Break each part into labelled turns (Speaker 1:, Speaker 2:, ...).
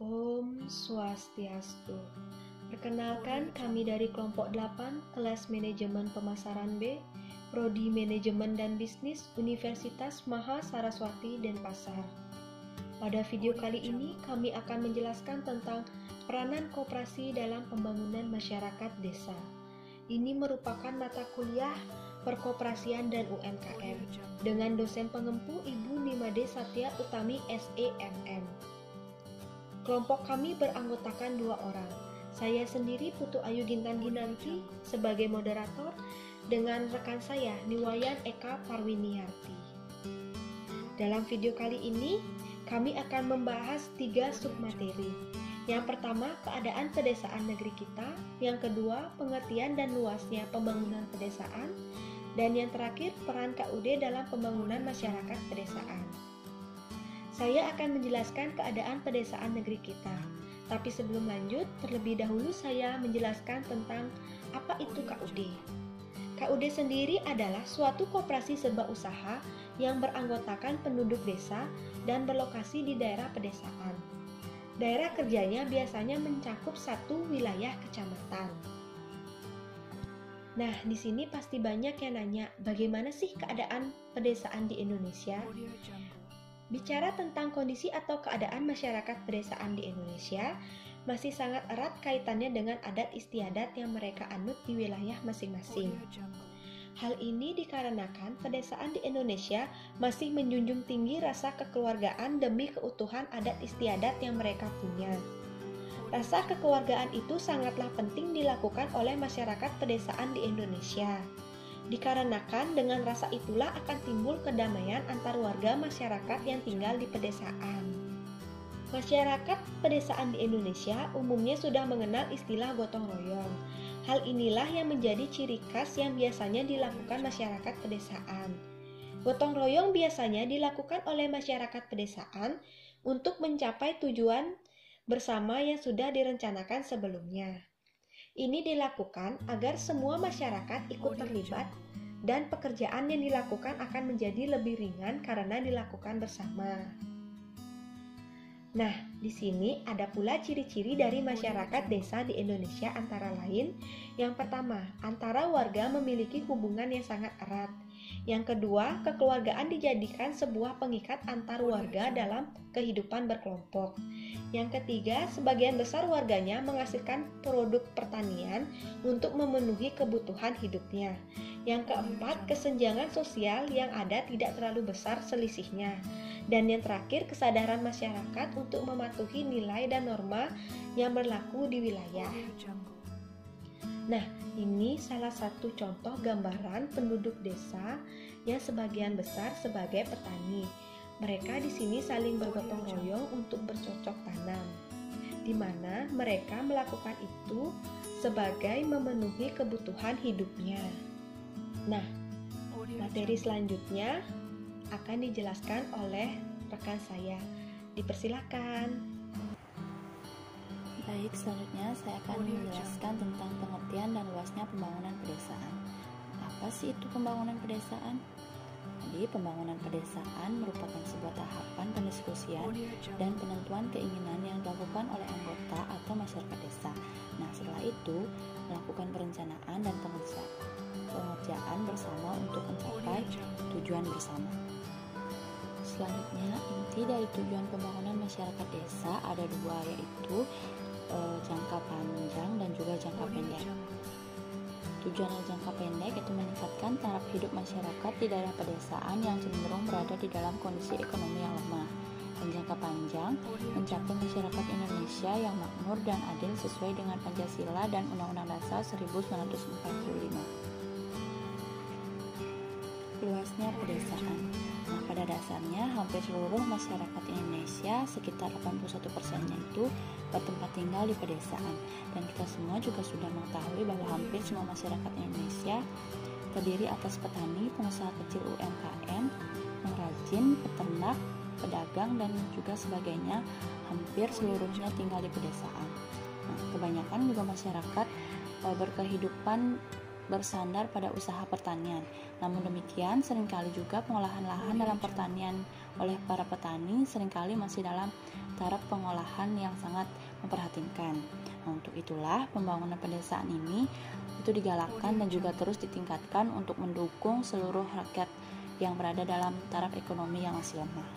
Speaker 1: Om Swastiastu. Perkenalkan, kami dari kelompok 8, kelas manajemen pemasaran B, Prodi Manajemen dan Bisnis, Universitas Maha Saraswati, Denpasar. Pada video kali ini, kami akan menjelaskan tentang peranan koperasi dalam pembangunan masyarakat desa. Ini merupakan mata kuliah perkoperasian dan UMKM dengan dosen pengempu Ibu Nimade Satya Utami SEMM. Kelompok kami beranggotakan 2 orang. Saya sendiri Putu Ayu Gintan Ginanti sebagai moderator dengan rekan saya Niwayan Eka Parwiniarti. Dalam video kali ini, kami akan membahas 3 submateri. Yang pertama, keadaan pedesaan negeri kita. Yang kedua, pengertian dan luasnya pembangunan pedesaan. Dan yang terakhir, peran KUD dalam pembangunan masyarakat pedesaan. Saya akan menjelaskan keadaan pedesaan negeri kita. Tapi sebelum lanjut, terlebih dahulu saya menjelaskan tentang apa itu KUD. KUD sendiri adalah suatu koperasi serba usaha yang beranggotakan penduduk desa dan berlokasi di daerah pedesaan. Daerah kerjanya biasanya mencakup satu wilayah kecamatan. Nah, di sini pasti banyak yang nanya, bagaimana sih keadaan pedesaan di Indonesia? Bicara tentang kondisi atau keadaan masyarakat pedesaan di Indonesia, masih sangat erat kaitannya dengan adat istiadat yang mereka anut di wilayah masing-masing. Hal ini dikarenakan pedesaan di Indonesia masih menjunjung tinggi rasa kekeluargaan demi keutuhan adat istiadat yang mereka punya. Rasa kekeluargaan itu sangatlah penting dilakukan oleh masyarakat pedesaan di Indonesia. Dikarenakan dengan rasa itulah akan timbul kedamaian antar warga masyarakat yang tinggal di pedesaan. Masyarakat pedesaan di Indonesia umumnya sudah mengenal istilah gotong royong. Hal inilah yang menjadi ciri khas yang biasanya dilakukan masyarakat pedesaan. Gotong royong biasanya dilakukan oleh masyarakat pedesaan untuk mencapai tujuan bersama yang sudah direncanakan sebelumnya. Ini dilakukan agar semua masyarakat ikut terlibat dan pekerjaan yang dilakukan akan menjadi lebih ringan karena dilakukan bersama. Nah, di sini ada pula ciri-ciri dari masyarakat desa di Indonesia antara lain. Yang pertama, antara warga memiliki hubungan yang sangat erat. Yang kedua, kekeluargaan dijadikan sebuah pengikat antar warga dalam kehidupan berkelompok. Yang ketiga, sebagian besar warganya menghasilkan produk pertanian untuk memenuhi kebutuhan hidupnya. Yang keempat, kesenjangan sosial yang ada tidak terlalu besar selisihnya. Dan yang terakhir, kesadaran masyarakat untuk mematuhi nilai dan norma yang berlaku di wilayah. Nah, ini salah satu contoh gambaran penduduk desa yang sebagian besar sebagai petani. Mereka di sini saling bergotong royong untuk bercocok tanam, di mana mereka melakukan itu sebagai memenuhi kebutuhan hidupnya. Nah, materi selanjutnya akan dijelaskan oleh rekan saya. Dipersilakan.
Speaker 2: Baik, selanjutnya saya akan menjelaskan tentang pengertian dan luasnya pembangunan pedesaan. Apa sih itu pembangunan pedesaan? Jadi, pembangunan pedesaan merupakan sebuah tahapan pendiskusian dan penentuan keinginan yang dilakukan oleh anggota atau masyarakat desa. Nah, setelah itu, melakukan perencanaan dan pengerjaan bersama untuk mencapai tujuan bersama. Selanjutnya, inti dari tujuan pembangunan masyarakat desa ada 2, yaitu jangka panjang dan juga jangka pendek. Tujuan jangka pendek itu meningkatkan taraf hidup masyarakat di daerah pedesaan yang cenderung berada di dalam kondisi ekonomi yang lemah. Dan jangka panjang mencapai masyarakat Indonesia yang makmur dan adil sesuai dengan Pancasila dan Undang-Undang Dasar 1945. Luasnya pedesaan. Nah, pada dasarnya hampir seluruh masyarakat Indonesia, sekitar 81%-nya itu bertempat tinggal di pedesaan. Dan kita semua juga sudah mengetahui bahwa hampir semua masyarakat Indonesia terdiri atas petani, pengusaha kecil UMKM, pengrajin, peternak, pedagang, dan juga sebagainya. Hampir seluruhnya tinggal di pedesaan. Nah, kebanyakan juga masyarakat berkehidupan bersandar pada usaha pertanian. Namun demikian, seringkali juga pengolahan lahan dalam pertanian oleh para petani seringkali masih dalam taraf pengolahan yang sangat memprihatinkan. Nah, untuk itulah pembangunan pedesaan ini itu digalakkan dan juga terus ditingkatkan untuk mendukung seluruh rakyat yang berada dalam taraf ekonomi yang masih lemah.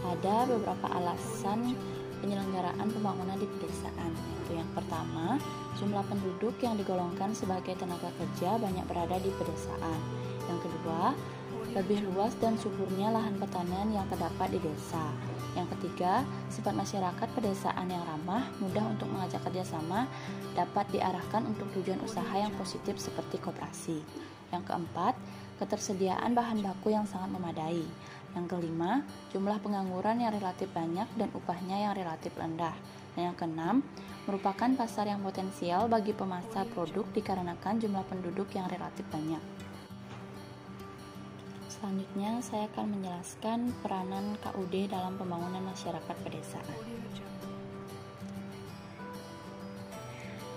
Speaker 2: Ada beberapa alasan penyelenggaraan pembangunan di pedesaan, yaitu yang pertama, jumlah penduduk yang digolongkan sebagai tenaga kerja banyak berada di pedesaan. Yang kedua, lebih luas dan suburnya lahan pertanian yang terdapat di desa. Yang ketiga, sifat masyarakat pedesaan yang ramah, mudah untuk mengajak kerjasama, dapat diarahkan untuk tujuan usaha yang positif seperti koperasi. Yang keempat, ketersediaan bahan baku yang sangat memadai. Yang kelima, jumlah pengangguran yang relatif banyak dan upahnya yang relatif rendah. Dan yang keenam, merupakan pasar yang potensial bagi pemasar produk dikarenakan jumlah penduduk yang relatif banyak. Selanjutnya, saya akan menjelaskan peranan KUD dalam pembangunan masyarakat pedesaan.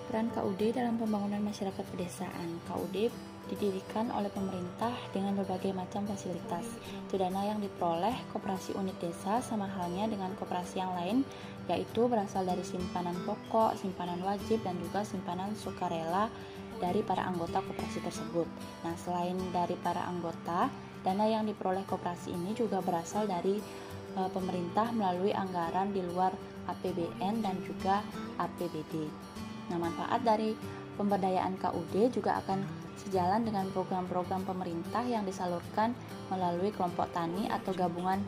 Speaker 2: Peran KUD dalam pembangunan masyarakat pedesaan. KUD didirikan oleh pemerintah dengan berbagai macam fasilitas. Itu dana yang diperoleh koperasi unit desa sama halnya dengan koperasi yang lain, yaitu berasal dari simpanan pokok, simpanan wajib, dan juga simpanan sukarela dari para anggota koperasi tersebut. Nah, selain dari para anggota, dana yang diperoleh koperasi ini juga berasal dari pemerintah melalui anggaran di luar APBN dan juga APBD. Nah, manfaat dari pemberdayaan KUD juga akan sejalan dengan program-program pemerintah yang disalurkan melalui kelompok tani atau gabungan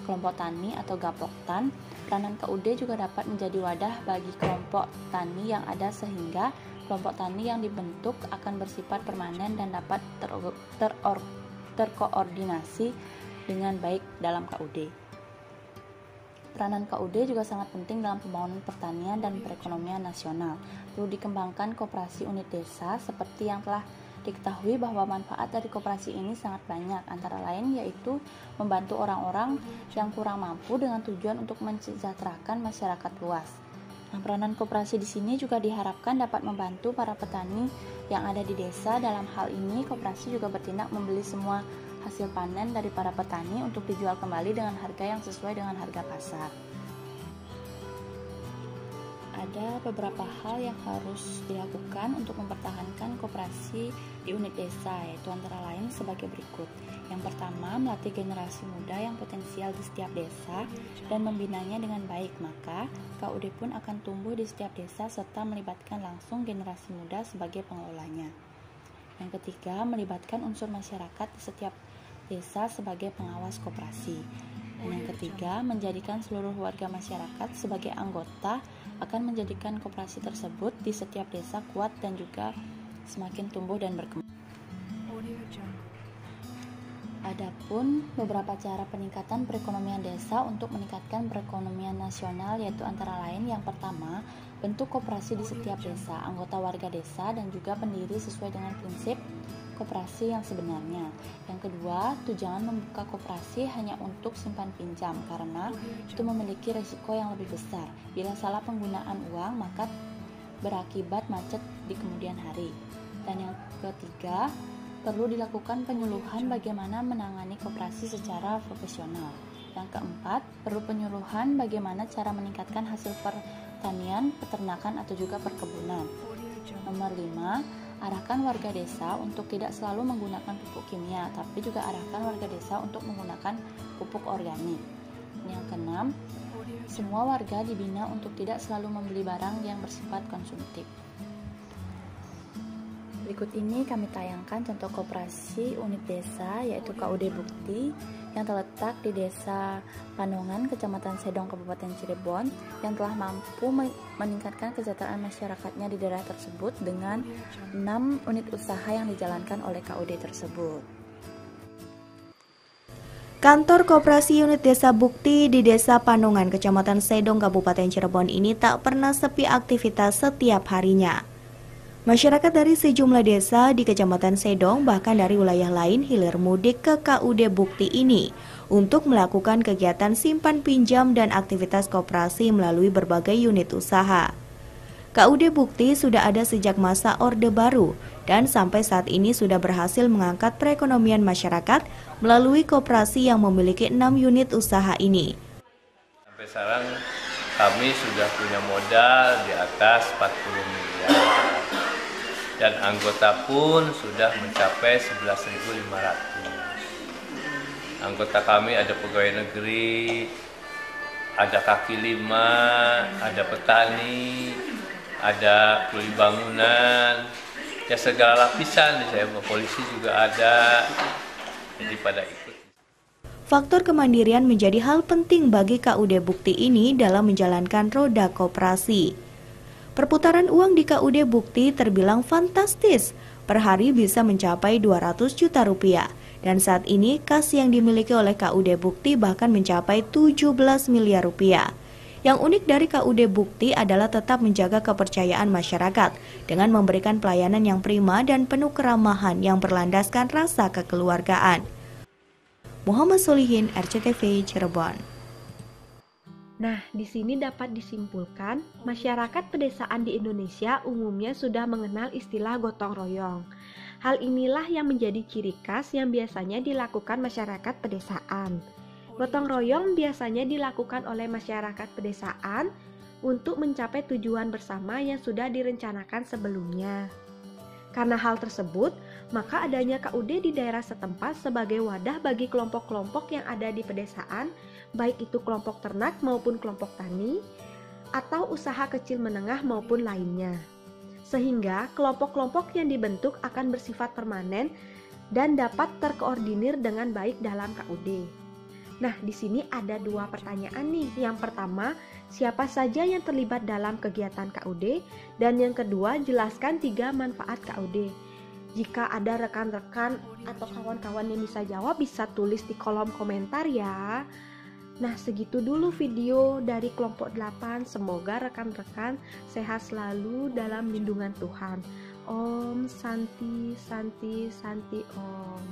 Speaker 2: kelompok tani atau Gapoktan. Peranan KUD juga dapat menjadi wadah bagi kelompok tani yang ada sehingga kelompok tani yang dibentuk akan bersifat permanen dan dapat terkoordinasi dengan baik dalam KUD. Peranan KUD juga sangat penting dalam pembangunan pertanian dan perekonomian nasional. Perlu dikembangkan koperasi unit desa seperti yang telah diketahui bahwa manfaat dari koperasi ini sangat banyak, antara lain yaitu membantu orang-orang yang kurang mampu dengan tujuan untuk mensejahterakan masyarakat luas. Nah, peranan koperasi di sini juga diharapkan dapat membantu para petani yang ada di desa. Dalam hal ini, koperasi juga bertindak membeli semua hasil panen dari para petani untuk dijual kembali dengan harga yang sesuai dengan harga pasar. Ada beberapa hal yang harus dilakukan untuk mempertahankan koperasi di unit desa, yaitu antara lain sebagai berikut. Yang pertama, melatih generasi muda yang potensial di setiap desa dan membinanya dengan baik, maka KUD pun akan tumbuh di setiap desa serta melibatkan langsung generasi muda sebagai pengelolanya. Yang ketiga, melibatkan unsur masyarakat di setiap desa sebagai pengawas koperasi. Dan yang ketiga, menjadikan seluruh warga masyarakat sebagai anggota akan menjadikan koperasi tersebut di setiap desa kuat dan juga semakin tumbuh dan berkembang. Adapun beberapa cara peningkatan perekonomian desa untuk meningkatkan perekonomian nasional, yaitu antara lain yang pertama, bentuk koperasi di setiap desa, anggota warga desa dan juga pendiri sesuai dengan prinsip koperasi yang sebenarnya. Yang kedua, jangan membuka koperasi hanya untuk simpan pinjam karena itu memiliki risiko yang lebih besar. Bila salah penggunaan uang, maka berakibat macet di kemudian hari. Dan yang ketiga, perlu dilakukan penyuluhan bagaimana menangani koperasi secara profesional. Yang keempat, perlu penyuluhan bagaimana cara meningkatkan hasil pertanian, peternakan atau juga perkebunan. Nomor 5, arahkan warga desa untuk tidak selalu menggunakan pupuk kimia, tapi juga arahkan warga desa untuk menggunakan pupuk organik. Yang keenam, semua warga dibina untuk tidak selalu membeli barang yang bersifat konsumtif. Berikut ini kami tayangkan contoh koperasi unit desa, yaitu KUD Bukti yang terletak di Desa Panongan, Kecamatan Sedong, Kabupaten Cirebon, yang telah mampu meningkatkan kesejahteraan masyarakatnya di daerah tersebut dengan 6 unit usaha yang dijalankan oleh KUD tersebut.
Speaker 1: Kantor Koperasi Unit Desa Bukti di Desa Panongan, Kecamatan Sedong, Kabupaten Cirebon ini tak pernah sepi aktivitas setiap harinya. Masyarakat dari sejumlah desa di Kecamatan Sedong bahkan dari wilayah lain hilir mudik ke KUD Bukti ini untuk melakukan kegiatan simpan pinjam dan aktivitas koperasi melalui berbagai unit usaha.
Speaker 3: KUD Bukti sudah ada sejak masa Orde Baru dan sampai saat ini sudah berhasil mengangkat perekonomian masyarakat melalui koperasi yang memiliki 6 unit usaha ini.
Speaker 4: Sampai sekarang kami sudah punya modal di atas 40 miliar dan anggota pun sudah mencapai 11.500. Anggota kami ada pegawai negeri, ada kaki lima, ada petani, ada kuli bangunan, ya segala lapisan. Saya polisi juga ada, jadi pada ikut.
Speaker 3: Faktor kemandirian menjadi hal penting bagi KUD Bukti ini dalam menjalankan roda koperasi. Perputaran uang di KUD Bukti terbilang fantastis, per hari bisa mencapai 200 juta rupiah. Dan saat ini kas yang dimiliki oleh KUD Bukti bahkan mencapai 17 miliar rupiah. Yang unik dari KUD Bukti adalah tetap menjaga kepercayaan masyarakat dengan memberikan pelayanan yang prima dan penuh keramahan yang berlandaskan rasa kekeluargaan. Muhammad Solihin, RCTV, Cirebon.
Speaker 1: Nah, di sini dapat disimpulkan, masyarakat pedesaan di Indonesia umumnya sudah mengenal istilah gotong royong. Hal inilah yang menjadi ciri khas yang biasanya dilakukan masyarakat pedesaan. Gotong royong biasanya dilakukan oleh masyarakat pedesaan untuk mencapai tujuan bersama yang sudah direncanakan sebelumnya. Karena hal tersebut, maka adanya KUD di daerah setempat sebagai wadah bagi kelompok-kelompok yang ada di pedesaan, baik itu kelompok ternak maupun kelompok tani, atau usaha kecil menengah maupun lainnya. Sehingga kelompok-kelompok yang dibentuk akan bersifat permanen dan dapat terkoordinir dengan baik dalam KUD. Nah, di sini ada 2 pertanyaan nih. Yang pertama, siapa saja yang terlibat dalam kegiatan KUD? Dan yang kedua, jelaskan 3 manfaat KUD. Jika ada rekan-rekan atau kawan-kawan yang bisa jawab, bisa tulis di kolom komentar ya. Nah, segitu dulu video dari kelompok 8. Semoga rekan-rekan sehat selalu dalam lindungan Tuhan. Om Santi Santi Santi Om.